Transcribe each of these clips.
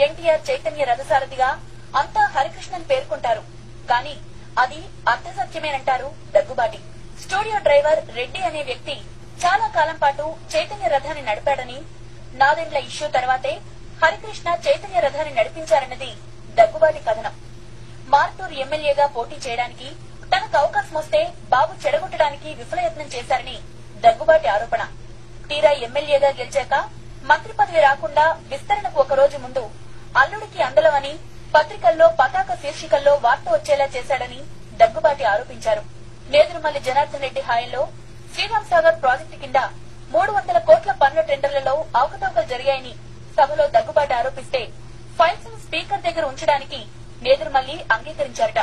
ఎన్టీఆర్ చైతన్య రథసారథిగా అంతా హరికృష్ణన్ పేర్కొంటారు. కానీ అది అర్ధసత్యమేనంటారు దగ్గుబాటి. స్టూడియో డ్రైవర్ రెడ్డి అనే వ్యక్తి చాలా కాలం పాటు చైతన్య రథాన్ని నడిపాడని, 4 ఏళ్ల ఇష్యూ తర్వాతే హరికృష్ణ చైతన్య రథాన్ని నడిపించారన్నది దగ్గుబాటి కథనం. మార్టూర్ ఎమ్మెల్యేగా పోటీ చేయడానికి తనకు అవకాశం వస్తే బాబు చెడగొట్టడానికి విఫలయత్నం చేశారని దగ్గుబాటి ఆరోపణ. తీరా ఎమ్మెల్యేగా గెలిచాక మంత్రి పదవి రాకుండా విస్తరణకు ఒక రోజు ముందు అల్లుడికి అందలమని పత్రికల్లో పతాక శీర్షికల్లో వార్త వచ్చేలా చేశాడని దగ్గుబాటి ఆరోపించారు. నేదురుమల్లి జనార్దన్ రెడ్డి హాయంలో శ్రీరామ్ సాగర్ ప్రాజెక్టు కింద 300 కోట్ల పన్నుల టెండర్లలో అవకతవకలు జరిగాయని సభలో దగ్గుబాటి ఆరోపిస్తే ఫైల్స్ ను స్పీకర్ దగ్గర ఉంచడానికి నేదురుమల్లి అంగీకరించారట.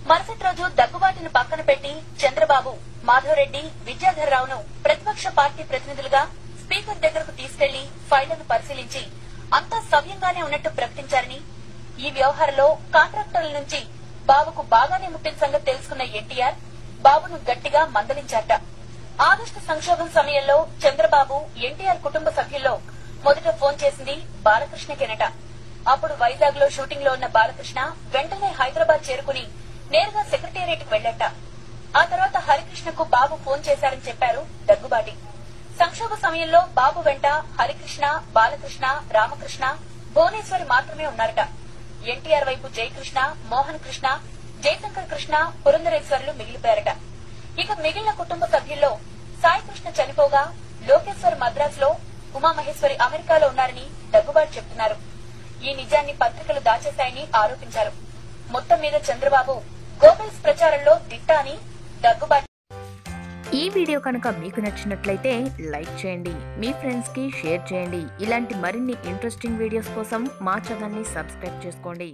మరుసటి రోజు దగ్గుబాటిని పక్కన పెట్టి చంద్రబాబు, మాధవరెడ్డి, విద్యాధరరావును ప్రతిపక్ష పార్టీ ప్రతినిధులుగా స్పీకర్ దగ్గరకు తీసుకెళ్లి ఫైళ్లను పరిశీలించి అంతా సవ్యంగానే ఉన్నట్టు ప్రకటించారని, ఈ వ్యవహారంలో కాంట్రాక్టర్ల నుంచి బాబుకు బాగానే ముట్టిన సంగతి తెలుసుకున్న ఎన్టీఆర్ బాబును గట్టిగా మందలించారట. ఆగస్టు సంక్షోభం సమయంలో చంద్రబాబు, ఎన్టీఆర్ కుటుంబ సభ్యుల్లో మొదట ఫోన్ చేసింది బాలకృష్ణకేనట. అప్పుడు వైజాగ్ లో షూటింగ్ లో ఉన్న బాలకృష్ణ వెంటనే హైదరాబాద్ చేరుకుని నేరుగా సెక్రటేరియట్ కు వెళ్లట. ఆ తర్వాత హరికృష్ణకు బాబు ఫోన్ చేశారని చెప్పారు దగ్గుబాటి. సంక్షోభ సమయంలో బాబు వెంట హరికృష్ణ, బాలకృష్ణ, రామకృష్ణ, భువనేశ్వరి మాత్రమే ఉన్నారట. ఎన్టీఆర్ వైపు జయకృష్ణ, మోహన్ కృష్ణ, జయశంకర్ కృష్ణ, పురంధరేశ్వర్లు మిగిలిపోయారట. ఇక మిగిలిన కుటుంబ సభ్యుల్లో సాయికృష్ణ చనిపోగా లోకేశ్వర్ మద్రాసులో, ఉమామహేశ్వరి అమెరికాలో ఉన్నారని దగ్గుబాటి చెప్తున్నారు. ఈ నిజాన్ని పత్రికలు దాచేశాయని ఆరోపించారు. మొత్తం మీద చంద్రబాబు గోబెల్స్ ప్రచారంలో దిట్ట అని దగ్గుబాటి. ఈ వీడియో కనుక మీకు నచ్చినట్లయితే లైక్ చేయండి, మీ ఫ్రెండ్స్ కి షేర్ చేయండి. ఇలాంటి మరిన్ని ఇంట్రెస్టింగ్ వీడియోస్ కోసం మా ఛానల్ ని సబ్స్క్రైబ్ చేసుకోండి.